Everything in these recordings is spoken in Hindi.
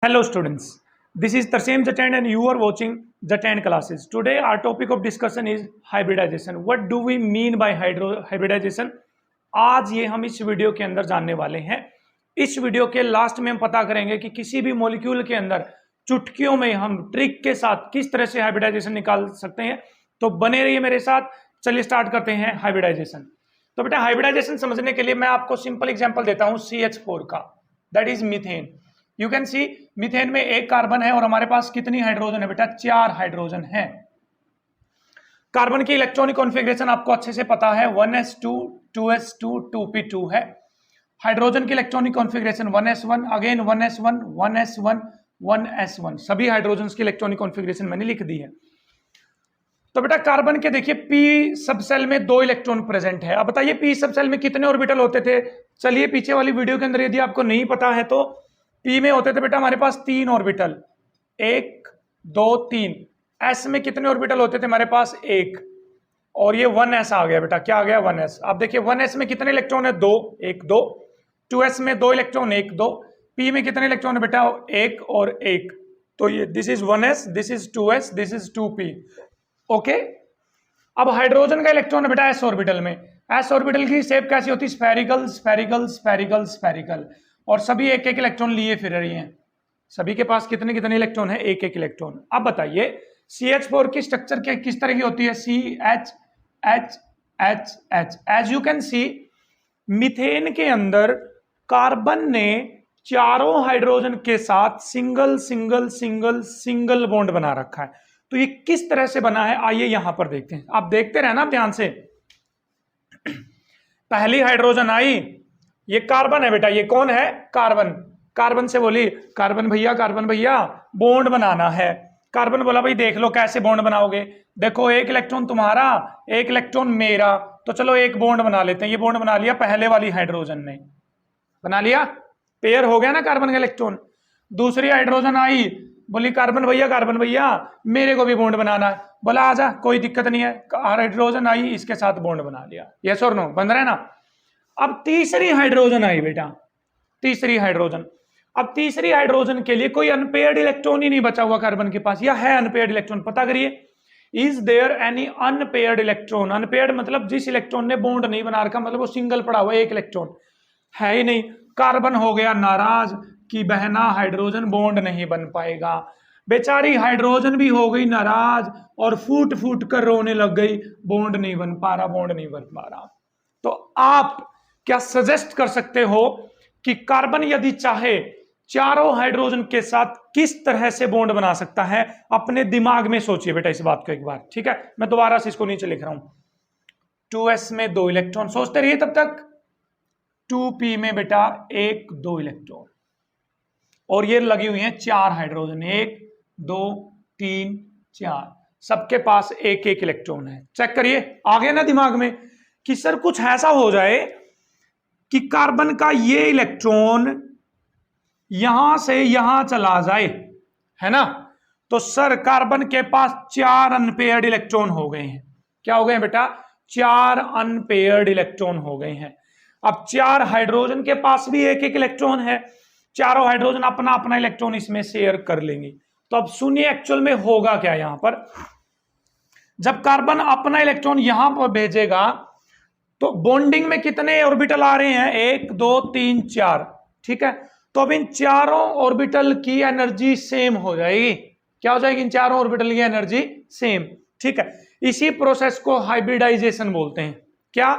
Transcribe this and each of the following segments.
Hello students, this is Tarseem Jatan and you are watching Jatan classes. Today our topic of discussion is hybridization. What do we mean by hybridization? आज ये हम इस वीडियो के अंदर जानने वाले हैं। इस वीडियो के लास्ट में हम पता करेंगे कि किसी भी मॉलिक्यूल के अंदर चुटकियों में हम ट्रिक के साथ किस तरह से हाइब्रिडाइजेशन निकाल सकते हैं। तो बने रहिए मेरे साथ। चलिए स्टार्ट करते हैं हाइब्रिडाइजेशन। तो बेटा हाइब्रिडाइजेशन समझने के लिए मैं आपको सिंपल एग्जांपल देता हूं CH4 का, that is methane. You can see methane में एक कार्बन है और हमारे पास कितनी हाइड्रोजन है बेटा? 4 हाइड्रोजन है। कार्बन की इलेक्ट्रॉनिक कॉन्फ़िगरेशन आपको अच्छे से पता है, 1s2 2s2 2p2 है। हाइड्रोजन की electronic configuration 1s1 again 1s1 1s1 1s1, सभी हाइड्रोजन की इलेक्ट्रॉनिक कॉन्फ़िगरेशन मैंने लिख दी है। तो बेटा कार्बन के देखिए p सब सेल में 2 इलेक्ट्रॉन प्रेजेंट है। अब बताइए p सब सेल में कितने ऑर्बिटल होते थे? चलिए पीछे वाली वीडियो के अंदर यदि आपको नहीं पता है तो p में होते थे बेटा हमारे पास 3 ऑर्बिटल, 1 2 3। s में कितने ऑर्बिटल होते थे हमारे पास? 1। और ये 1s आ गया बेटा, क्या आ गया? 1s। अब देखिए 1s में कितने इलेक्ट्रॉन है? 2 1 2। 2s में 2 इलेक्ट्रॉन 1 2। p में कितने इलेक्ट्रॉन है बेटा? 1 और 1। तो ये this is 1s, this is 2s, this is 2p। Okay. अब हाइड्रोजन का इलेक्ट्रॉन है बेटा s ऑर्बिटल में। s ऑर्बिटल की शेप कैसी होती है? Spherical spherical spherical spherical. और सभी एक एक इलेक्ट्रॉन लिए फिर रही हैं। सभी के पास कितने कितने इलेक्ट्रॉन है? एक एक इलेक्ट्रॉन। अब बताइए CH4 की स्ट्रक्चर क्या किस तरह की होती है? CH as you can see methane के अंदर कार्बन ने चारों हाइड्रोजन के साथ single single single single bond बना रखा है। तो ये किस तरह से बना है आइए यहां पर देखते हैं। आप देखते रहना ध्यान से। पहली हाइड्रोजन आई, ये कार्बन है बेटा। ये कौन है? कार्बन। कार्बन से बोली कार्बन भैया बॉन्ड बनाना है। कार्बन बोला भाई देख लो कैसे बॉन्ड बनाओगे। देखो एक इलेक्ट्रॉन तुम्हारा, एक इलेक्ट्रॉन मेरा, तो चलो एक बॉन्ड बना लेते हैं। ये बॉन्ड बना लिया पहले वाली हाइड्रोजन ने, बना लिया, पेयर हो गया ना कार्बन का इलेक्ट्रॉन। दूसरी हाइड्रोजन आई, बोली कार्बन भैया मेरे को भी बॉन्ड बनाना है। बोला आजा कोई दिक्कत नहीं है। हाइड्रोजन आई, इसके साथ बॉन्ड बना लिया। यस और नो? बन रहा है ना? अब तीसरी हाइड्रोजन आई बेटा, तीसरी हाइड्रोजन। अब तीसरी हाइड्रोजन के लिए कोई अनपेयर्ड इलेक्ट्रॉन ही नहीं बचा हुआ कार्बन के पास, या है अनपेयर्ड इलेक्ट्रॉन? पता करिए, is there any unpaired electron? Unpaired मतलब जिस इलेक्ट्रॉन ने बॉन्ड नहीं बना रखा, मतलब वो सिंगल पड़ा हुआ एक इलेक्ट्रॉन है ही नहीं। कार्बन हो गया नाराज कि बहना हाइड्रोजन बॉन्ड नहीं बन पाएगा। बेचारी हाइड्रोजन भी हो गई नाराज और फूट फूट कर रोने लग गई, बॉन्ड नहीं बन पा रहा, बॉन्ड नहीं बन पा रहा। तो आप क्या सजेस्ट कर सकते हो कि कार्बन यदि चाहे चारों हाइड्रोजन के साथ किस तरह से बॉन्ड बना सकता है? अपने दिमाग में सोचिए बेटा इस बात को एक बार, ठीक है? मैं दोबारा से इसको नीचे लिख रहा हूं। 2s में 2 इलेक्ट्रॉन, सोचते रहिए तब तक। 2p में बेटा 1 2 इलेक्ट्रॉन, और ये लगी हुई हैं 4 हाइड्रोजन, 1 2 3 4, सबके पास एक एक इलेक्ट्रॉन है। चेक करिए, आ गया ना दिमाग में कि सर कुछ ऐसा हो जाए कि कार्बन का ये इलेक्ट्रॉन यहां से यहां चला जाए, है ना? तो सर कार्बन के पास 4 अनपेयर्ड इलेक्ट्रॉन हो गए हैं। क्या हो गए बेटा? 4 अनपेयर्ड इलेक्ट्रॉन हो गए हैं। अब 4 हाइड्रोजन के पास भी एक एक इलेक्ट्रॉन है। चारों हाइड्रोजन अपना अपना इलेक्ट्रॉन इसमें शेयर कर लेंगे। तो अब सुनिए एक्चुअल में होगा क्या यहां पर। जब कार्बन अपना इलेक्ट्रॉन यहां पर भेजेगा तो बॉन्डिंग में कितने ऑर्बिटल आ रहे हैं? 1 2 3 4, ठीक है? तो अब इन चारों ऑर्बिटल की एनर्जी सेम हो जाएगी। क्या हो जाएगी? इन चारों ऑर्बिटल की एनर्जी सेम, ठीक है? इसी प्रोसेस को हाइब्रिडाइजेशन बोलते हैं। क्या?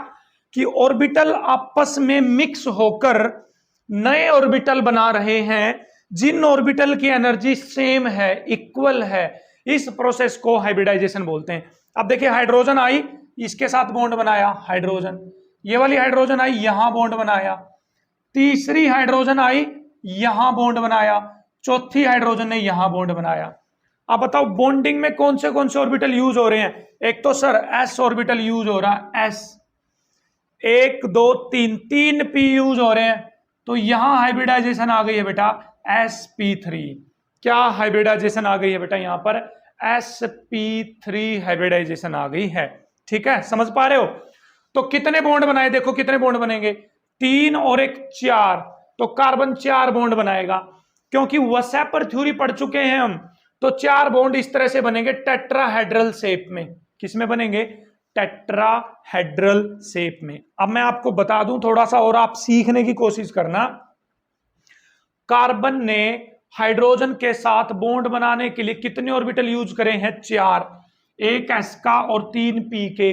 कि ऑर्बिटल आपस में मिक्स होकर नए ऑर्बिटल बना रहे हैं, जिन ऑर्बिटल की एनर्जी सेम है, इक्वल है। इस प्रोसेस को हाइब्रिडाइजेशन बोलते हैं। अब देखिए हाइड्रोजन आई, इसके साथ बॉन्ड बनाया हाइड्रोजन, ये वाली हाइड्रोजन आई यहां बॉन्ड बनाया, तीसरी हाइड्रोजन आई यहां बॉन्ड बनाया, चौथी हाइड्रोजन ने यहां बॉन्ड बनाया। अब बताओ बॉन्डिंग में कौन से ऑर्बिटल यूज हो रहे हैं? एक तो सर s ऑर्बिटल यूज हो रहा है, s 1 2 3 3 p यूज हो रहे हैं। तो यहां हाइब्रिडाइजेशन आ गई है बेटा sp3। क्या हाइब्रिडाइजेशन आ गई है बेटा? यहां पर sp3 हाइब्रिडाइजेशन आ गई है, ठीक है? समझ पा रहे हो? तो कितने बॉन्ड बनाए? देखो कितने बॉन्ड बनेंगे, 3 और 1 4। तो कार्बन 4 बॉन्ड बनाएगा। क्योंकि वसेपर थ्योरी पढ़ चुके हैं हम, तो 4 बॉन्ड इस तरह से बनेंगे टेट्राहेड्रल शेप में। किसमें बनेंगे? टेट्राहेड्रल शेप में। अब मैं आपको बता दूं थोड़ा सा और आप सीखने की कोशिश करना। कार्बन ने हाइड्रोजन के साथ बॉन्ड बनाने के लिए कितने ऑर्बिटल यूज करे हैं? 4, 1 s का और 3 p के,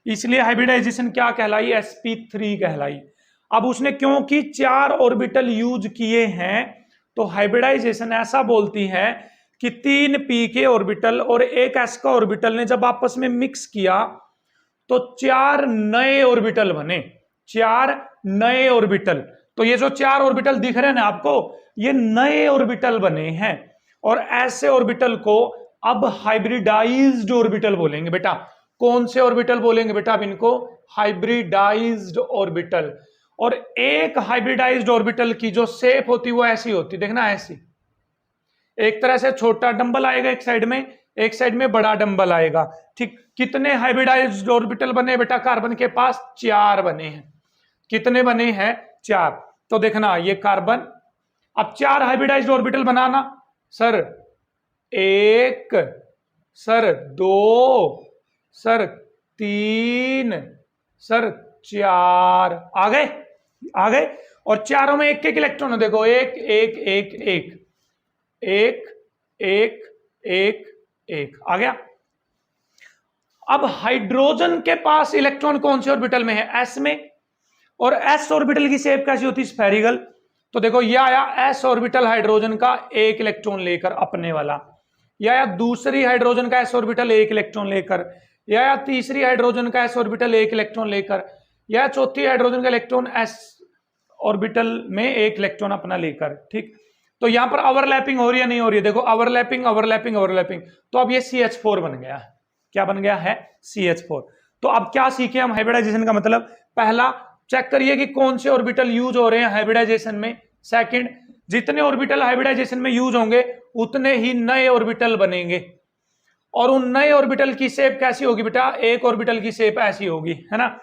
इसलिए हाइब्रिडाइजेशन क्या कहलाई? sp3 कहलाई। अब उसने क्योंकि 4 ऑर्बिटल यूज किए हैं तो हाइब्रिडाइजेशन ऐसा बोलती है कि 3 p के ऑर्बिटल और 1 s का ऑर्बिटल ने जब आपस में मिक्स किया तो 4 नए ऑर्बिटल बने, 4 नए ऑर्बिटल। तो ये जो 4 ऑर्बिटल दिख रहे हैं ना आपको, ये नए ऑर्बिटल बने हैं, और ऐसे ऑर्बिटल को अब हाइब्रिडाइज्ड ऑर्बिटल बोलेंगे बेटा। कौन से ऑर्बिटल बोलेंगे बेटा? अब इनको हाइब्रिडाइज्ड ऑर्बिटल। और एक हाइब्रिडाइज्ड ऑर्बिटल की जो शेप होती वो ऐसी होती, देखना ऐसी, एक तरह से छोटा डंबल आएगा एक साइड में बड़ा डंबल आएगा। ठीक, कितने हाइब्रिडाइज्ड ऑर्बिटल बने बेटा कार्बन के पास? 4 बने हैं। कितने बने हैं? 4। तो देखना ये कार्बन, अब 4 हाइब्रिडाइज्ड ऑर्बिटल बनाना, सर 1, सर 2, सर 3, सर 4, आ गए। और चारों में एक इलेक्ट्रॉन, देखो 1 1 1 1 1 1 1 1 आ गया। अब हाइड्रोजन के पास इलेक्ट्रॉन कौन से ऑर्बिटल में है? s में, और s ऑर्बिटल की शेप कैसी होती? स्फेरिकल। तो देखो ये आया s ऑर्बिटल हाइड्रोजन का 1 इलेक्ट्रॉन लेकर अपने वाला, या आया दूसरी हाइड्रोजन का s ऑर्बिटल 1 इलेक्ट्रॉन लेकर, या आया तीसरी हाइड्रोजन का s ऑर्बिटल 1 इलेक्ट्रॉन लेकर, या चौथी हाइड्रोजन का इलेक्ट्रॉन s ऑर्बिटल में 1 इलेक्ट्रॉन अपना लेकर। ठीक, तो यहां पर ओवरलैपिंग हो रही है नहीं हो रही है? देखो ओवरलैपिंग ओवरलैपिंग ओवरलैपिंग। तो अब ये CH4 बन गया। क्या बन गया है? CH4। तो अब क्या सीखे हम हाइब्रिडाइजेशन का मतलब? पहला, चेक करिए कि कौन से ऑर्बिटल यूज हो रहे हैं हाइब्रिडाइजेशन में। सेकंड, जितने ऑर्बिटल हाइब्रिडाइजेशन में यूज होंगे उतने ही नए ऑर्बिटल बनेंगे, और उन नए ऑर्बिटल की शेप कैसी होगी बेटा? एक ऑर्बिटल की शेप ऐसी होगी, है ना।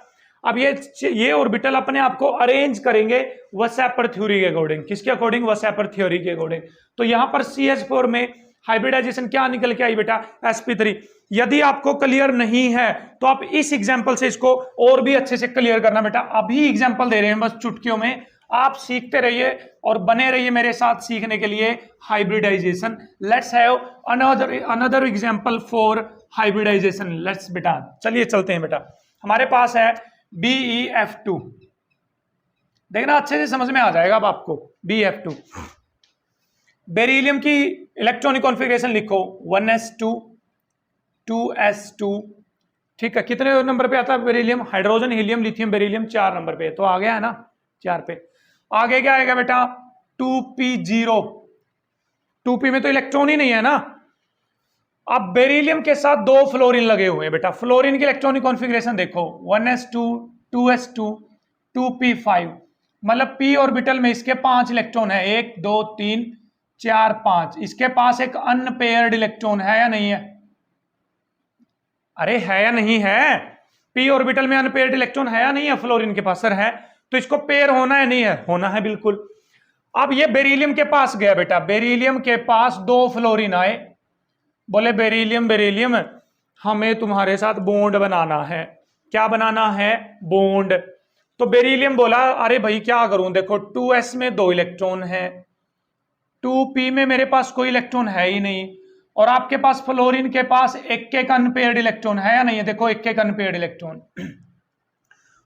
अब ये ऑर्बिटल अपने आप को अरेंज करेंगे वसेपर थ्योरी के अकॉर्डिंग। किसके अकॉर्डिंग? वसेपर थ्योरी के अकॉर्डिंग। तो यहां पर CH4 में हाइब्रिडाइजेशन क्या निकल के आई बेटा? sp3। यदि आपको क्लियर नहीं है तो आप इस एग्जांपल से इसको और भी अच्छे से क्लियर करना बेटा। अभी एग्जांपल दे रहे हैं बस चुटकियों में, आप सीखते रहिए और बने रहिए मेरे साथ सीखने के लिए hybridisation. Let's have another example for hybridisation. Let's बेटा, चलिए चलते हैं बेटा। हमारे पास है BeF2, देखना अच्छे से समझ में आ जाएगा अब आपको। BeF2, बेरिलियम की इलेक्ट्रॉनिक कॉन्फ़िगरेशन लिखो 1s2 2s2। ठीक है, कितने नंबर पे आता है beryllium? Hydrogen helium lithium beryllium 4 number पे, तो आ गया है ना 4 पे। आगे क्या आएगा बेटा? 2p0। 2p में तो इलेक्ट्रॉन ही नहीं है ना। अब बेरिलियम के साथ 2 फ्लोरीन लगे हुए हैं बेटा। फ्लोरीन की इलेक्ट्रॉनिक कॉन्फ़िगरेशन देखो 1s2 2s2 2p5, मतलब p ऑर्बिटल में इसके 5 इलेक्ट्रॉन है, 1 2 3 4 5। इसके पास एक अनपेयर्ड इलेक्ट्रॉन है या नहीं है? अरे है या नहीं है? p ऑर्बिटल में अनपेयर्ड इलेक्ट्रॉन है या नहीं है? फ्लोरीन के पास सर है, तो इसको पेयर होना है नहीं है? होना है बिल्कुल। अब ये बेरिलियम के पास गया बेटा, बेरिलियम के पास 2 फ्लोरीन आए, बोले बेरिलियम बेरिलियम हमें तुम्हारे साथ बॉन्ड बनाना है। क्या बनाना है? बॉन्ड। तो बेरिलियम बोला अरे भाई क्या करूं, देखो 2s में 2 इलेक्ट्रॉन है, 2p में मेरे पास कोई इलेक्ट्रॉन है ही नहीं, और आपके पास फ्लोरीन के पास एक अनपेयर्ड इलेक्ट्रॉन है या नहीं है? देखो एक अनपेयर्ड इलेक्ट्रॉन।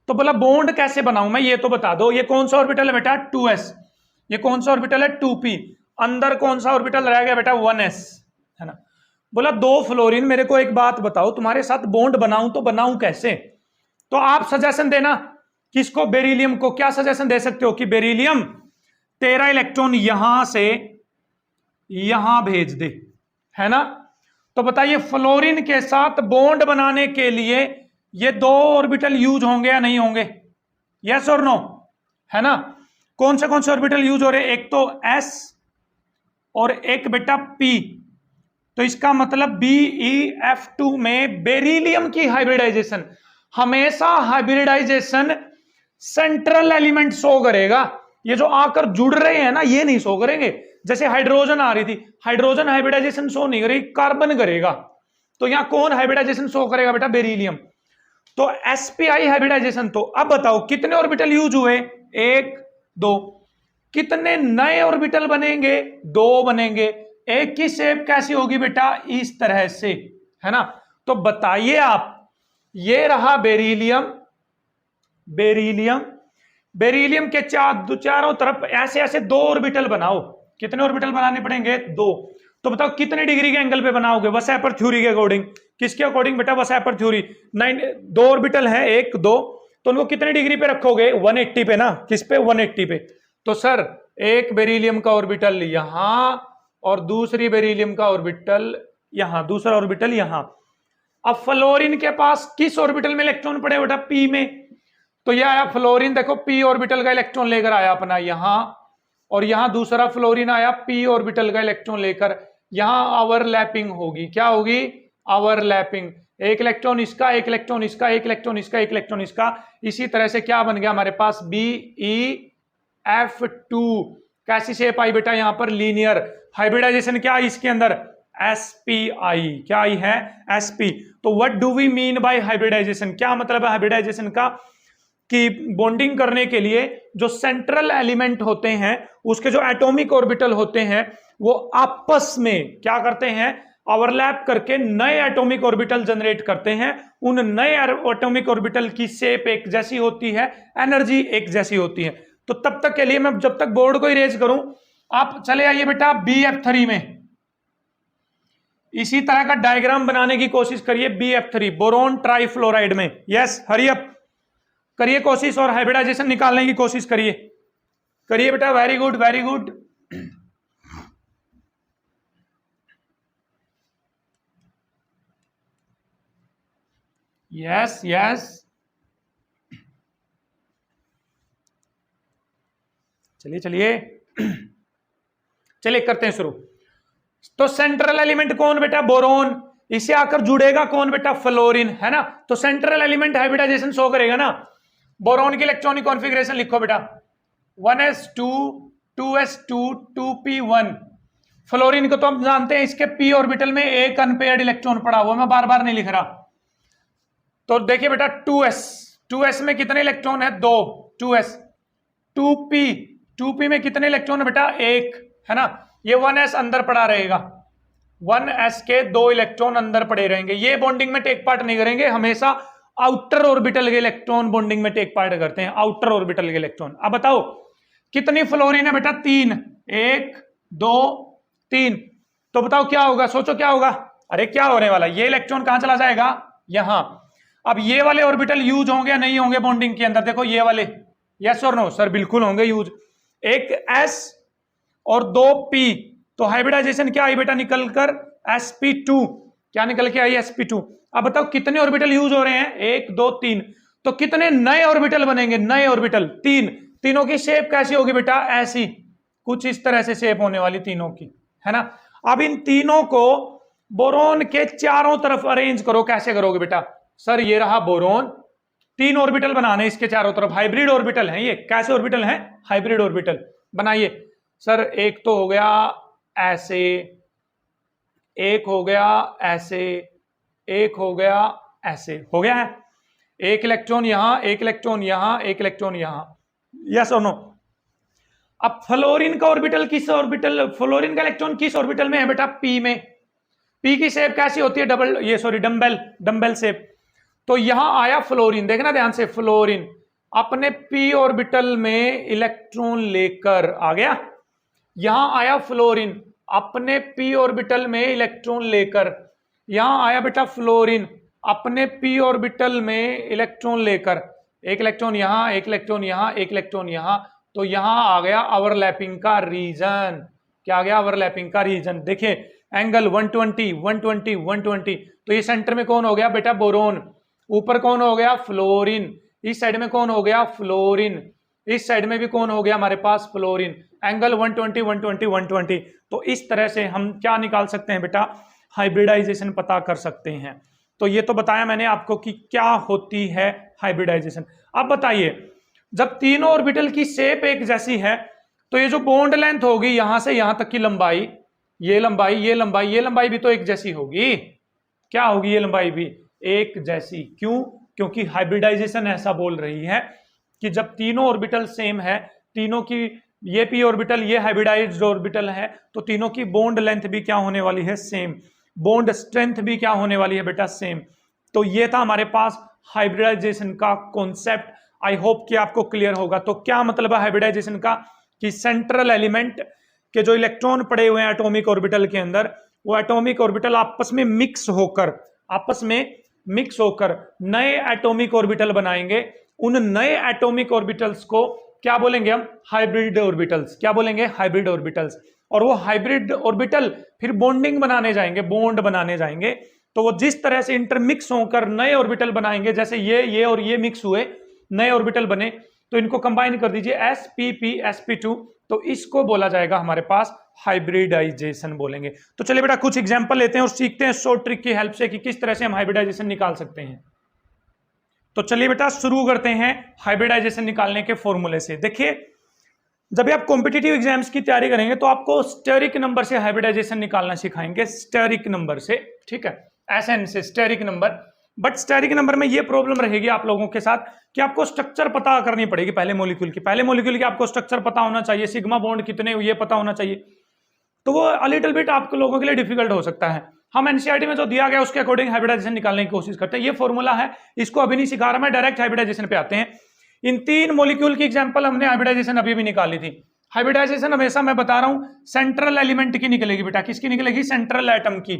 तो बोला बॉन्ड कैसे बनाऊं मैं, ये तो बता दो। ये कौन सा ऑर्बिटल है बेटा? 2s। ये कौन सा ऑर्बिटल है? 2p। अंदर कौन सा ऑर्बिटल रह गया बेटा? 1s, है ना। बोला 2 फ्लोरीन, मेरे को एक बात बताओ, तुम्हारे साथ बॉन्ड बनाऊं तो बनाऊं कैसे? तो आप सजेशन देना किसको? बेरिलियम को। क्या सजेशन दे सकते हो कि बेरिलियम तेरा इलेक्ट्रॉन यहां से यहां भेज दे, है ना। तो बताइए फ्लोरीन के साथ बॉन्ड बनाने के लिए ये 2 ऑर्बिटल यूज होंगे या नहीं होंगे? यस और नो, है ना। कौन से ऑर्बिटल यूज हो रहे हैं? एक तो s और एक बेटा p। तो इसका मतलब BeF2 में बेरिलियम की हाइब्रिडाइजेशन, हमेशा हाइब्रिडाइजेशन सेंट्रल एलिमेंट शो करेगा। ये जो आकर जुड़ रहे हैं ना, ये नहीं शो करेंगे। जैसे हाइड्रोजन आ रही थी, हाइड्रोजन हाइब्रिडाइजेशन शो नहीं करेगी, कार्बन करेगा। तो यहां कौन हाइब्रिडाइजेशन शो करेगा बेटा? बेरिलियम। तो spi हाइब्रिडाइजेशन। तो अब बताओ कितने ऑर्बिटल यूज हुए? 1 2। कितने नए ऑर्बिटल बनेंगे? 2 बनेंगे। एक की शेप कैसी होगी बेटा? इस तरह से, है ना। तो बताइए आप, ये रहा बेरिलियम, बेरिलियम, बेरिलियम के चारों तरफ ऐसे ऐसे 2 ऑर्बिटल बनाओ। कितने ऑर्बिटल बनाने पड़ेंगे? 2। तो बताओ कितने डिग्री के एंगल पे बनाओगे? वसैपर थ्योरी के अकॉर्डिंग। किसके अकॉर्डिंग बेटा? वसैपर थ्योरी। 2 ऑर्बिटल हैं, 1 2, तो उनको कितने डिग्री पे रखोगे? 180 पे ना। किस पे? 180 पे। तो सर एक बेरिलियम का ऑर्बिटल यहां और दूसरी बेरिलियम का ऑर्बिटल यहां, दूसरा ऑर्बिटल यहां। अब फ्लोरीन के पास किस ऑर्बिटल में इलेक्ट्रॉन पड़े बेटा? पी में। तो यह आया फ्लोरीन, देखो पी ऑर्बिटल का इलेक्ट्रॉन लेकर आया अपना यहां, और यहां दूसरा फ्लोरीन आया पी ऑर्बिटल का इलेक्ट्रॉन लेकर। यहां ओवरलैपिंग होगी। क्या होगी? ओवरलैपिंग। एक इलेक्ट्रॉन इसका, एक इलेक्ट्रॉन इसका, एक इलेक्ट्रॉन इसका, एक इलेक्ट्रॉन इसका। इसी तरह से क्या बन गया हमारे पास? BeF2। कैसी शेप आई बेटा? यहां पर लीनियर। हाइब्रिडाइजेशन क्या आई इसके अंदर? spi। क्या आई है? sp। तो what do we mean by hybridisation? क्या मतलब है हाइब्रिडाइजेशन का? कि बॉन्डिंग करने के लिए जो सेंट्रल एलिमेंट होते हैं, उसके जो एटॉमिक ऑर्बिटल होते हैं, वो आपस में क्या करते हैं? ओवरलैप करके नए एटॉमिक ऑर्बिटल जनरेट करते हैं। उन नए एटॉमिक ऑर्बिटल की शेप एक जैसी होती है, एनर्जी एक जैसी होती है। तो तब तक के लिए मैं जब तक बोर्ड को इरेज करूं, आप चले आइए बेटा BF3 में। इसी तरह का डायग्राम बनाने की कोशिश करिए BF3, बोरोन ट्राइफ्लोराइड में। यस, हरी अप करिए कोशिश और हाइब्रिडाइजेशन निकालने की कोशिश करिए। करिए बेटा, very good very good. Yes yes, चलिए चलिए चलिए करते हैं शुरू। तो सेंट्रल एलिमेंट कौन बेटा? बोरोन। इसे आकर जुड़ेगा कौन बेटा? फ्लोरीन, है ना। तो सेंट्रल एलिमेंट हाइब्रिडाइजेशन शो करेगा ना। बोरोन की इलेक्ट्रॉनिक कॉन्फ़िगरेशन लिखो बेटा, 1s2 2s2 2p1। फ्लोरीन को तो हम जानते हैं, इसके p ऑर्बिटल में एक अनपेयर्ड इलेक्ट्रॉन पड़ा हुआ, मैं बार बार नहीं लिख रहा। तो देखिए बेटा 2s में कितने इलेक्ट्रॉन है? 2। 2s 2p में कितने इलेक्ट्रॉन है बेटा? 1, है ना। ये 1s अंदर पड़ा रहेगा, 1s के 2 इलेक्ट्रॉन अंदर पड़े रहेंगे। ये बॉन्डिंग में टेक पार्ट नहीं करेंगे, हमेशा आउटर ऑर्बिटल के इलेक्ट्रॉन बॉन्डिंग में टेक पार्ट करते हैं, आउटर ऑर्बिटल के इलेक्ट्रॉन। अब बताओ कितनी फ्लोरीन है बेटा? 3। 1 2 3। तो बताओ क्या होगा? सोचो क्या होगा? अरे क्या होने वाला? ये इलेक्ट्रॉन कहां चला जाएगा? यहां। अब ये वाले ऑर्बिटल यूज होंगे या नहीं होंगे बॉन्डिंग के अंदर? देखो ये वाले, यस और नो? सर बिल्कुल होंगे यूज। एक s और 2 p, तो हाइब्रिडाइजेशन क्या आई बेटा निकल कर? sp2। क्या निकल के आई? sp2। अब बताओ कितने ऑर्बिटल यूज हो रहे हैं? 1 2 3। तो कितने नए ऑर्बिटल बनेंगे? नए ऑर्बिटल 3। तीनों की शेप कैसी होगी बेटा? ऐसी, कुछ इस तरह से शेप होने वाली तीनों की, है ना। अब इन तीनों को बोरोन के चारों तरफ अरेंज करो। कैसे करोगे बेटा? सर ये रहा बोरोन, 3 ऑर्बिटल बनाने इसके चारों तरफ, हाइब्रिड ऑर्बिटल हैं ये। कैसे ऑर्बिटल हैं? हाइब्रिड ऑर्बिटल बनाइए। सर एक तो हो गया ऐसे, एक हो गया ऐसे, एक हो गया ऐसे, हो गया है। एक इलेक्ट्रॉन यहां, एक इलेक्ट्रॉन यहां, एक इलेक्ट्रॉन यहां, यस और नो। अब फ्लोरीन का ऑर्बिटल किस ऑर्बिटल, फ्लोरीन का इलेक्ट्रॉन किस ऑर्बिटल में है बेटा? पी में। पी की शेप कैसी होती है? डबल, ये सॉरी डम्बेल, डम्बेल शेप। तो यहां आया फ्लोरीन, देखना ध्यान से, फ्लोरीन अपने पी ऑर्बिटल में इलेक्ट्रॉन लेकर आ गया। यहां आया फ्लोरीन अपने पी ऑर्बिटल में इलेक्ट्रॉन लेकर, यहां आया बेटा फ्लोरीन अपने पी ऑर्बिटल में इलेक्ट्रॉन लेकर। एक इलेक्ट्रॉन यहां, एक इलेक्ट्रॉन यहां, एक इलेक्ट्रॉन यहां। तो यहां आ गया ओवरलैपिंग का रीजन। क्या आ गया? ओवरलैपिंग का रीजन। देखिए एंगल 120 120 120। तो ये सेंटर में कौन हो गया बेटा? बोरोन। ऊपर कौन हो गया? फ्लोरीन। इस साइड में कौन हो गया? फ्लोरीन। इस साइड में भी कौन हो गया हमारे पास? फ्लोरीन। एंगल 120 120 120। तो इस तरह से हम क्या निकाल सकते हैं बेटा? हाइब्रिडाइजेशन पता कर सकते हैं। तो ये तो बताया मैंने आपको कि क्या होती है हाइब्रिडाइजेशन। अब बताइए, जब तीनों ऑर्बिटल की शेप एक जैसी है, तो ये जो बॉन्ड लेंथ होगी यहां से यहां तक की लंबाई, ये लंबाई, ये लंबाई, ये लंबाई भी तो एक जैसी होगी। क्या होगी? ये लंबाई भी एक जैसी। क्यों? क्योंकि हाइब्रिडाइजेशन ऐसा बोल रही है कि जब तीनों ऑर्बिटल सेम है, तीनों की, ये पी ऑर्बिटल, ये हाइब्रिडाइज्ड ऑर्बिटल है, तो तीनों की बॉन्ड लेंथ भी क्या होने वाली है? सेम। बॉन्ड स्ट्रेंथ भी क्या होने वाली है बेटा? सेम। तो ये था हमारे पास हाइब्रिडाइजेशन का कॉन्सेप्ट। आई होप कि आपको क्लियर होगा। तो क्या मतलब है हाइब्रिडाइजेशन का? कि सेंट्रल एलिमेंट के जो इलेक्ट्रॉन पड़े हुए हैं एटॉमिक ऑर्बिटल के अंदर, वो एटॉमिक ऑर्बिटल आपस में मिक्स होकर नए एटॉमिक ऑर्बिटल बनाएंगे। उन नए एटॉमिक ऑर्बिटल्स को क्या बोलेंगे हम? Hybrid orbitals. क्या बोलेंगे? Hybrid orbitals. और वो हाइब्रिड ऑर्बिटल फिर बॉन्डिंग बनाने जाएंगे, बॉन्ड बनाने जाएंगे। तो वो जिस तरह से इंटरमिक्स होकर नए ऑर्बिटल बनाएंगे, जैसे ये और ये मिक्स हुए, नए ऑर्बिटल बने, तो इनको कंबाइन कर दीजिए spp sp2, तो इसको बोला जाएगा हमारे पास हाइब्रिडाइजेशन बोलेंगे। तो चलिए बेटा कुछ एग्जांपल लेते हैं और सीखते हैं शॉर्ट ट्रिक की हेल्प से कि किस तरह से हम हाइब्रिडाइजेशन निकाल सकते हैं। तो चलिए बेटा शुरू करते हैं हाइब्रिडाइजेशन निकालने के फॉर्मूले से। देखिए, जब भी आप कॉम्पिटिटिव एग्जाम्स की तैयारी करेंगे तो आपको स्टेरिक नंबर से हाइब्रिडाइजेशन निकालना सिखाएंगे, स्टेरिक नंबर से, ठीक है, SN से steric number. But steric number में ये प्रॉब्लम रहेगी आप लोगों के साथ कि आपको स्ट्रक्चर पता करनी पड़ेगी पहले मॉलिक्यूल की आपको स्ट्रक्चर पता होना चाहिए, सिग्मा बॉन्ड कितने ये पता होना चाहिए। तो वो अलिटल बिट आप लोगों के लिए डिफिकल्ट हो सकता है। हम एनसीईआरटी में जो दिया गया उसके अकॉर्डिंग हाइब्रिडाइजेशन निकालने की कोशिश करते हैं। ये फॉर्मूला है, इसको अभी नहीं सिखा रहा मैं, डायरेक्ट हाइब्रिडाइजेशन पे आते हैं। इन 3 मॉलिक्यूल की एग्जांपल हमने हाइब्रिडाइजेशन अभी भी निकाली थी। हाइब्रिडाइजेशन हमेशा मैं बता रहा हूं सेंट्रल एलिमेंट की निकलेगी बेटा। किसकी निकलेगी? सेंट्रल एटम की।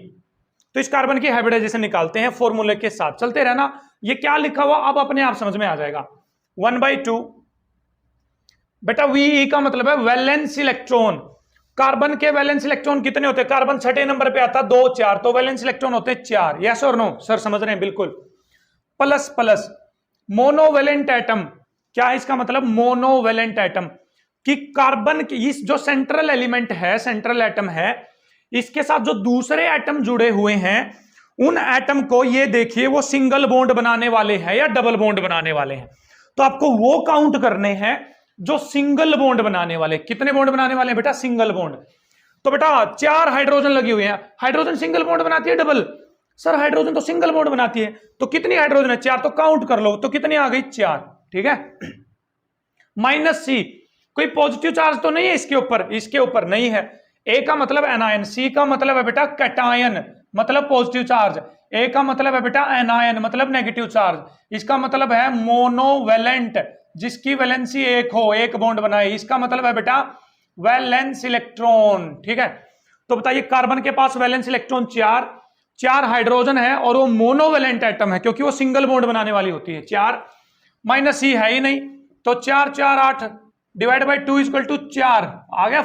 तो इस कार्बन की हाइब्रिडाइजेशन निकालते हैं फॉर्मूले के साथ, चलते रहना। ये क्या लिखा हुआ अब अपने आप समझ में आ जाएगा। 1/2 बेटा VE का मतलब है वैलेंस इलेक्ट्रॉन। कार्बन के वैलेंस इलेक्ट्रॉन कितने होते हैं? कार्बन 6 नंबर पे आता है, 2 4, तो वैलेंस इलेक्ट्रॉन होते हैं 4। यस और नो? सर समझ रहे हैं? बिल्कुल। प्लस प्लस मोनोवेलेंट एटम, क्या है इसका मतलब? मोनोवेलेंट एटम कि कार्बन की इस जो सेंट्रल एलिमेंट है, सेंट्रल एटम है, इसके साथ जो दूसरे एटम जुड़े हुए हैं, उन एटम को ये देखिए वो सिंगल बॉन्ड बनाने वाले हैं या डबल बॉन्ड बनाने वाले हैं। तो आपको वो काउंट करने हैं जो सिंगल बॉन्ड बनाने वाले। कितने बॉन्ड बनाने वाले हैं बेटा? Single bond. तो बेटा 4 हाइड्रोजन लगी हुई है, हाइड्रोजन सिंगल बॉन्ड बनाती है डबल? सर हाइड्रोजन तो सिंगल बॉन्ड बनाती है। तो कितनी हाइड्रोजन है? 4, तो काउंट कर लो, तो कितनी आ गई? 4, ठीक है। -C, कोई पॉजिटिव चार्ज तो नहीं है इसके ऊपर? इसके ऊपर नहीं है। ए का मतलब एनायन, सी का मतलब है बेटा कैटायन, मतलब पॉजिटिव चार्ज, ए का मतलब है बेटा एनायन, मतलब नेगेटिव चार्ज। इसका मतलब है मोनोवेलेंट, जिसकी वैलेंसी 1 हो, 1 बॉन्ड बनाए, इसका मतलब है बेटा वैलेंस इलेक्ट्रॉन, ठीक है। तो बताइए कार्बन के पास वैलेंस इलेक्ट्रॉन 4 हाइड्रोजन है और वो मोनोवेलेंट एटम है क्योंकि वो सिंगल बॉन्ड बनाने वाली होती है। 4 -C है ही नहीं, तो 4 4 8 डिवाइड बाई 2 = 4 आ गया।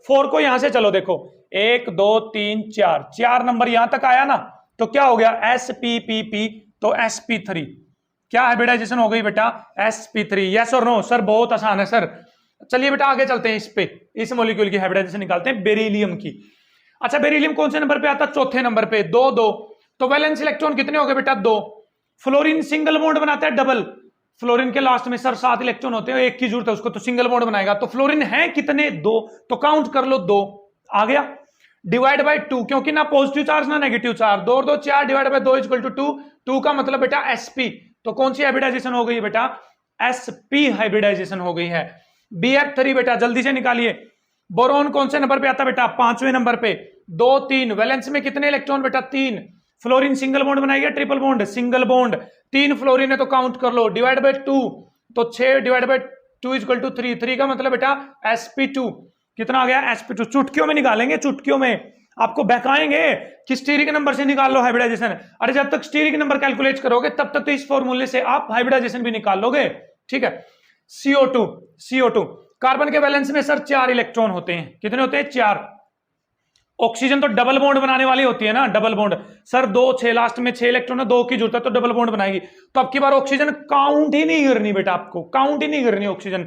4 को यहां से चलो देखो, 1 2 3 4 नंबर यहां तक आया ना, तो क्या हो गया? SPPP, तो sp3। क्या हाइब्रिडाइजेशन हो गई बेटा? sp3। यस और नो? सर बहुत आसान है सर। चलिए बेटा आगे चलते हैं, इस मॉलिक्यूल की हाइब्रिडाइजेशन निकालते हैं, बेरिलियम की। अच्छा बेरिलियम कौन से नंबर पे आता है? 4थे नंबर पे, 2 2, तो वैलेंस इलेक्ट्रॉन कितने हो गए बेटा? 2। फ्लोरीन सिंगल बॉन्ड बनाता है डबल, फ्लोरीन के लास्ट में सर 7 इलेक्ट्रॉन होते हैं, 1 की जरूरत है उसको, तो सिंगल बॉन्ड बनाएगा। तो फ्लोरीन है कितने? 2, तो काउंट कर लो 2 आ गया। डिवाइड बाई 2, क्योंकि ना पॉजिटिव चार्ज ना नेगेटिव चार्ज, 2 2 4 डिवाइड बाई 2 = 2। 2 का मतलब बेटा sp, तो कौन सी हाइब्रिडाइजेशन हो गई बेटा? sp हाइब्रिडाइजेशन हो गई है। Bf3 बेटा जल्दी से निकालिए। बोरोन कौन से नंबर पे आता बेटा? 5वें नंबर पे, 2 3, वैलेंस में कितने इलेक्ट्रॉन बेटा? 3। फ्लोरीन सिंगल बॉन्ड बनाएगा triple bond? Single bond. 3 fluorine है तो काउंट कर लो, डिवाइड बाई 2, तो 6 डिवाइड बाई 2 = 3। 3 का मतलब बेटा sp2, कितना आ गया? sp2। चुटकियों में निकालेंगे, चुटकियों में आपको बहकाएंगे कि स्टीरिक नंबर से निकाल लो हाइब्रिडाइजेशन। अरे जब तक स्टीरिक नंबर कैलकुलेट करोगे तब तक तो इस फॉर्मूले से आप हाइब्रिडाइजेशन भी निकाल लोगे, ठीक है। CO2 कार्बन के वैलेंस में सर 4 इलेक्ट्रॉन होते हैं, कितने होते हैं? 4। ऑक्सीजन तो डबल बॉन्ड बनाने वाली होती है ना, डबल बॉन्ड। सर 2 6, लास्ट में 6 इलेक्ट्रॉन है, 2 की जरूरत है तो डबल बॉन्ड बनाएगी। तो अब की बार ऑक्सीजन काउंट ही नहीं करनी बेटा, आपको काउंट ही नहीं करनी ऑक्सीजन।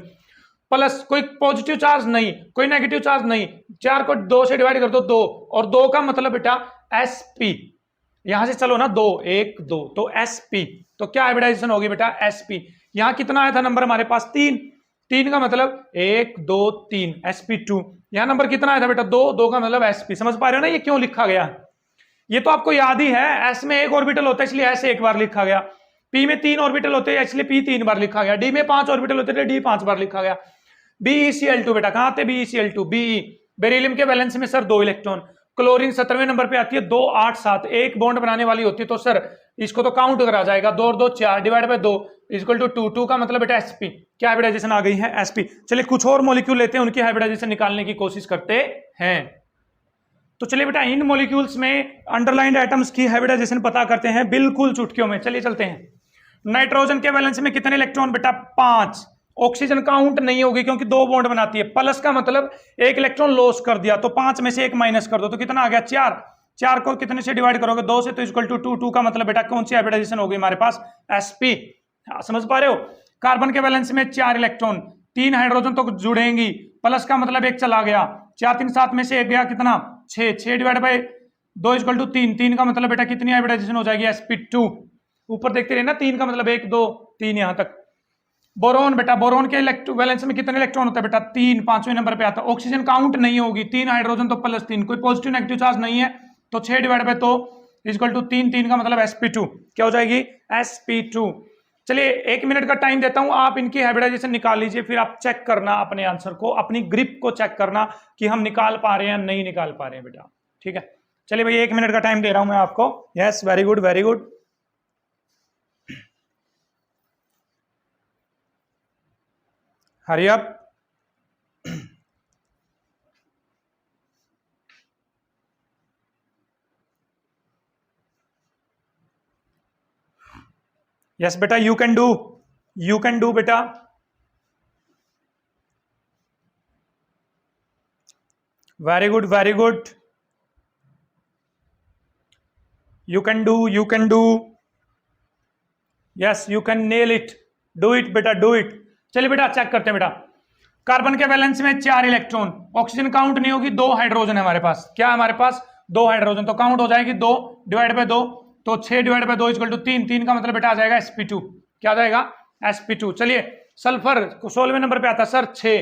प्लस कोई पॉजिटिव चार्ज नहीं, कोई नेगेटिव चार्ज नहीं, 4 को 2 से डिवाइड कर दो 2, और 2 का मतलब बेटा sp, यहां से चलो ना 2 1 2, तो sp, तो क्या हाइब्रिडाइजेशन होगी बेटा? sp। यहां कितना आया था नंबर हमारे पास? 3। 3 का मतलब 1 2 3 sp2। यहां नंबर कितना आया था बेटा 2, 2 का मतलब sp। समझ पा रहे हो ना ये क्यों लिखा गया? ये तो आपको याद ही है, s में एक ऑर्बिटल होता है इसलिए s एक बार लिखा गया, p में 3 ऑर्बिटल होते हैं इसलिए p 3 बार लिखा गया, d में 5 ऑर्बिटल होते हैं d 5 बार लिखा गया। BeCl2 बेटा कहां थे BeCl2 Be बेरिलियम के वैलेंस में सर 2 इलेक्ट्रॉन, क्लोरीन 17वें नंबर पे आती है 2 8 7, एक बॉन्ड बनाने वाली होती है तो सर इसको तो काउंट करा जाएगा 2 और 2 4 डिवाइड बाय 2 इक्वल टू 2, 2 का मतलब बेटा sp, क्या हाइब्रिडाइजेशन आ गई है sp। चलिए कुछ और मॉलिक्यूल लेते हैं उनकी हाइब्रिडाइजेशन निकालने की कोशिश करते हैं। तो चलिए बेटा इन मॉलिक्यूल्स में अंडरलाइंड एटम्स की हाइब्रिडाइजेशन पता करते हैं बिल्कुल चुटकियों में। चलिए चलते हैं। नाइट्रोजन के वैलेंस में कितने इलेक्ट्रॉन बेटा 5। ऑक्सीजन काउंट नहीं होगी क्योंकि 2 बॉन्ड बनाती है, प्लस का मतलब एक इलेक्ट्रॉन लॉस कर दिया तो 5 में से एक माइनस कर दो तो कितना आ गया 4। 4 को कितने से डिवाइड करोगे 2 से तो इक्वल टू 2, 2 का मतलब बेटा कौन सी हाइब्रिडाइजेशन होगी हमारे पास sp। समझ पा रहे हो? कार्बन के वैलेंस में 4 इलेक्ट्रॉन, 3 हाइड्रोजन तो जुड़ेंगी, प्लस का मतलब एक चला गया, 4 3 7 में से एक गया कितना 6, 6 डिवाइड बाय 2 इक्वल टू 3, 3 का मतलब बेटा कितनी हाइब्रिडाइजेशन हो जाएगी sp2। ऊपर देखते रहे ना 3 का मतलब 1 2 3 यहां तक। बोरोन बेटा बोरोन के वैलेंस में कितने इलेक्ट्रॉन होता है बेटा 3, 5वें नंबर पे आता है। ऑक्सीजन काउंट नहीं होगी, 3 हाइड्रोजन तो प्लस 3, कोई पॉजिटिव नेगेटिव चार्ज नहीं है तो 6 डिवाइड बाय 2 इक्वल टू 3, 3 का मतलब sp2, क्या हो जाएगी sp2। चलिए 1 मिनट का टाइम देता हूं, आप इनकी हाइब्रिडाइजेशन निकाल लीजिए, फिर आप चेक करना अपने आंसर को, अपनी ग्रिप को चेक करना कि हम निकाल पा रहे हैं नहीं निकाल पा रहे हैं बेटा। ठीक है चलिए भाई 1 मिनट का टाइम दे रहा हूं मैं आपको। Yes very good very good. Hurry up. Yes बेटा यू कैन डू बेटा। Very good very good. You can do. Yes you can nail it, do it बेटा डू इट। चलिए बेटा चेक करते हैं बेटा। कार्बन के वैलेंस में 4 इलेक्ट्रॉन, ऑक्सीजन काउंट नहीं होगी, 2 हाइड्रोजन है हमारे पास, क्या है हमारे पास 2 हाइड्रोजन तो काउंट हो जाएगी 2 डिवाइड बाय 2 तो 6 डिवाइड बाय 2 इक्वल टू 3, 3 का मतलब बेटा आ जाएगा sp2, क्या आ जाएगा sp2। चलिए सल्फर 16वें नंबर पे आता है सर 6,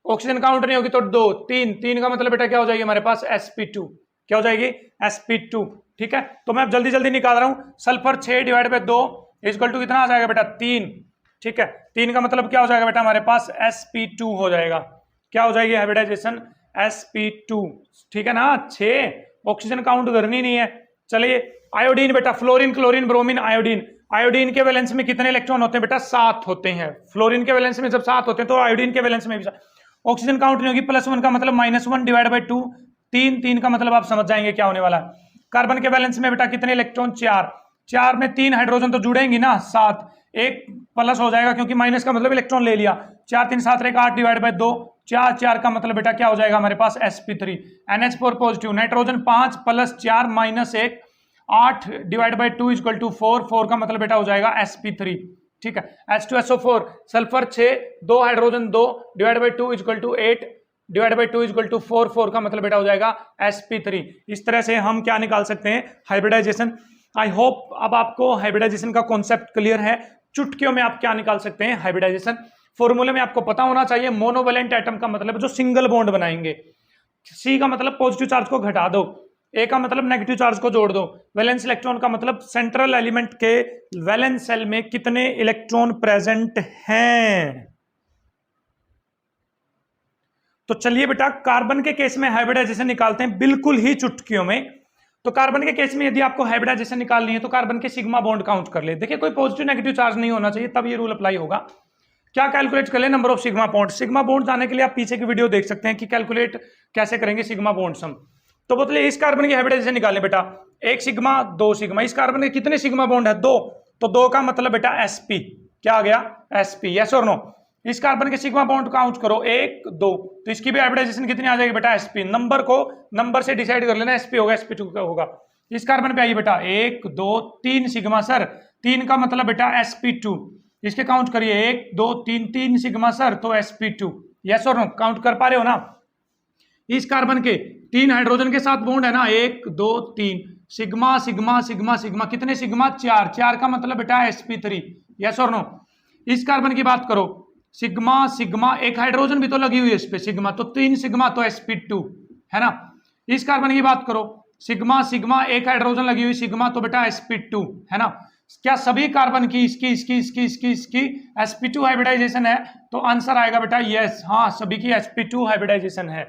ऑक्सीजन काउंट नहीं होगी तो 2, 3, 3 का मतलब बेटा क्या हो जाएगी हमारे पास sp2, क्या हो जाएगी sp2। ठीक है तो मैं जल्दी जल्दी निकाल रहा हूं, sulphur 6 divide by 2 equal to कितना आ जाएगा बेटा 3। ठीक है 3 का मतलब क्या हो जाएगा बेटा हमारे पास sp2 हो जाएगा, क्या हो जाएगी हाइब्रिडाइजेशन sp2। ठीक है ना 6, ऑक्सीजन काउंट करनी नहीं है। चलिए आयोडीन बेटा, fluorine chlorine bromine iodine, iodine के वैलेंस में कितने इलेक्ट्रॉन होते हैं बेटा 7 होते हैं। फ्लोरीन के वैलेंस में जब 7 होते हैं तो आयोडीन के वैलेंस में भी ऑक्सीजन काउंट नहीं होगी, +1 का मतलब -1 डिवाइड बाय 2, 3, 3 का मतलब आप समझ जाएंगे क्या होने वाला है। कार्बन के वैलेंस में बेटा कितने इलेक्ट्रॉन 4, 4 में 3 हाइड्रोजन तो जुड़ेंगी ना 7, एक प्लस हो जाएगा क्योंकि माइनस का मतलब इलेक्ट्रॉन ले लिया, 4 3 7 1 8 डिवाइड बाय 2, 4 4 का मतलब बेटा क्या हो जाएगा हमारे पास sp3। NH4 positive, nitrogen 5 + 4 - 1 8 divide by 2 equal to 4, 4 का मतलब बेटा हो जाएगा sp3। ठीक है H2SO4, sulphur 6 2 hydrogen 2 divide by 2 equal to 8 divide by 2 equal to 4, 4 का मतलब बेटा हो जाएगा sp3। इस तरह से हम क्या निकाल सकते हैं हाइब्रिडाइजेशन। आई होप अब आपको हाइब्रिडाइजेशन का कॉन्सेप्ट क्लियर है, चुटकियों में आप क्या निकाल सकते हैं हाइब्रिडाइजेशन। फॉर्मूले में आपको पता होना चाहिए मोनोवैलेंट एटम का मतलब जो सिंगल बॉन्ड बनाएंगे, C का मतलब पॉजिटिव चार्ज को घटा दो, A का मतलब नेगेटिव चार्ज को जोड़ दो, वैलेंस इलेक्ट्रॉन का मतलब सेंट्रल एलिमेंट के वैलेंस सेल में कितने इलेक्ट्रॉन प्रेजेंट हैं। तो चलिए बेटा कार्बन के केस में हाइब्रिडाइजेशन निकालते हैं बिल्कुल ही चुटकियों में। तो कार्बन के केस में यदि आपको हाइब्रिडाइजेशन निकालनी है तो कार्बन के सिग्मा बॉन्ड काउंट कर ले। देखिए कोई पॉजिटिव नेगेटिव चार्ज नहीं होना चाहिए तब ये रूल अप्लाई होगा। क्या कैलकुलेट कर ले number of sigma bond. Sigma bond जाने के लिए आप पीछे की वीडियो देख सकते हैं कि कैलकुलेट कैसे करेंगे सिग्मा बॉन्ड सम। तो बोले इस कार्बन की हाइब्रिडाइजेशन निकालें बेटा, 1 सिग्मा 2 सिग्मा, इस कार्बन के कितने सिग्मा बॉन्ड है 2, तो 2 का मतलब बेटा sp, क्या आ गया sp, यस और नो। इस कार्बन के सिग्मा बॉन्ड काउंट करो 1 2, तो इसकी भी हाइब्रिडाइजेशन कितनी आ जाएगी बेटा sp। नंबर को नंबर से डिसाइड कर लेना, sp होगा sp2 होगा। इस कार्बन पे आइए बेटा 1 2 3 सिग्मा सर, 3 का मतलब बेटा sp2, इसके काउंट करिए 1 2 3 3 सिग्मा सर तो sp2, यस और नो, काउंट कर पा रहे हो ना। इस कार्बन के 3 हाइड्रोजन के साथ बॉन्ड है ना 1 2 3, सिग्मा सिग्मा सिग्मा सिग्मा, कितने सिग्मा 4, 4 का मतलब बेटा sp3, यस और नो। इस कार्बन की बात करो सिग्मा सिग्मा, एक हाइड्रोजन भी तो लगी हुई है इस पे सिग्मा, तो 3 सिग्मा तो sp2 है ना। इस कार्बन की बात करो, सिग्मा सिग्मा, एक हाइड्रोजन लगी हुई सिग्मा तो बेटा sp2 है ना। क्या सभी कार्बन की इसकी sp2 हाइब्रिडाइजेशन है? तो आंसर आएगा बेटा यस, हाँ सभी की sp2 हाइब्रिडाइजेशन है।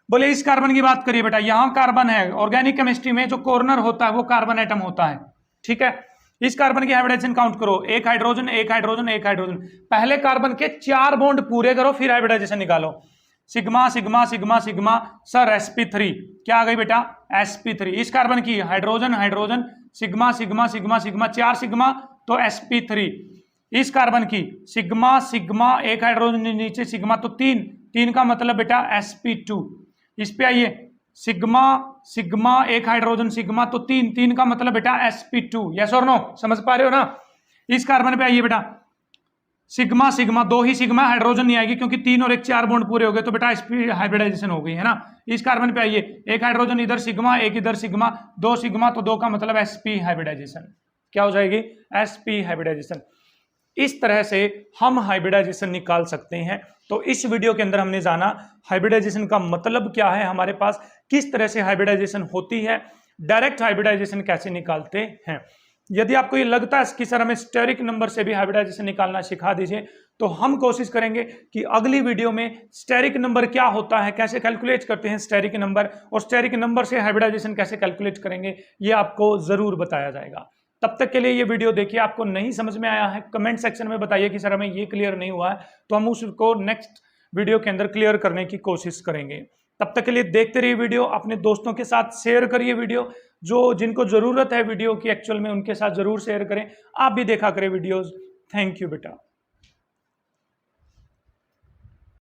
बोले इस कार्बन की बात करिए बेटा, यहां कार्बन है, ऑर्गेनिक केमिस्ट्री में जो कॉर्नर होता है वो कार्बन एटम होता है, ठीक है। इस कार्बन की हाइब्रिडाइजेशन काउंट करो, एक हाइड्रोजन एक हाइड्रोजन एक हाइड्रोजन, पहले कार्बन के 4 बॉन्ड पूरे करो फिर हाइब्रिडाइजेशन निकालो। Sigma sigma sigma sigma, sir sp3, क्या आ गई बेटा sp3। इस कार्बन की hydrogen hydrogen, sigma sigma sigma sigma, 4 sigma तो sp3। इस कार्बन की सिग्मा सिग्मा, एक हाइड्रोजन नीचे सिग्मा तो 3 का मतलब बेटा sp2। इस पे आइए, सिग्मा सिग्मा, एक हाइड्रोजन सिग्मा तो 3 का मतलब बेटा sp2, यस और नो, समझ पा रहे हो ना। इस कार्बन पे आइए बेटा, सिग्मा सिग्मा, 2 ही सिग्मा, हाइड्रोजन नहीं आएगी क्योंकि 3 और 1 4 बॉन्ड पूरे हो गए तो बेटा sp हाइब्रिडाइजेशन हो गई है ना। इस कार्बन पे आइए, एक हाइड्रोजन इधर सिग्मा, एक इधर सिग्मा, 2 सिग्मा तो 2 का मतलब sp हाइब्रिडाइजेशन, क्या हो जाएगी sp हाइब्रिडाइजेशन। इस तरह से हम हाइब्रिडाइजेशन निकाल सकते हैं। तो इस वीडियो के अंदर हमने जाना हाइब्रिडाइजेशन का मतलब क्या है, हमारे पास किस तरह से हाइब्रिडाइजेशन होती है, डायरेक्ट हाइब्रिडाइजेशन कैसे निकालते हैं। यदि आपको ये लगता है कि सर हमें स्टेरिक नंबर से भी हाइब्रिडाइजेशन निकालना सिखा दीजिए, तो हम कोशिश करेंगे कि अगली वीडियो में स्टेरिक नंबर क्या होता है, कैसे कैलकुलेट करते हैं स्टेरिक नंबर, और स्टेरिक नंबर से हाइब्रिडाइजेशन कैसे कैलकुलेट करेंगे, ये आपको जरूर बताया जाएगा। तब तक के लिए ये वीडियो देखिए, आपको नहीं समझ में आया है कमेंट सेक्शन में बताइए कि सर हमें ये क्लियर नहीं हुआ है, तो हम उसको नेक्स्ट वीडियो के अंदर क्लियर करने की कोशिश करेंगे। तब तक के लिए देखते रहिए वीडियो, अपने दोस्तों के साथ शेयर करिए वीडियो, जो जिनको जरूरत है वीडियो की एक्चुअल में उनके साथ जरूर शेयर करें। आप भी देखा करें वीडियोस। थैंक यू बेटा।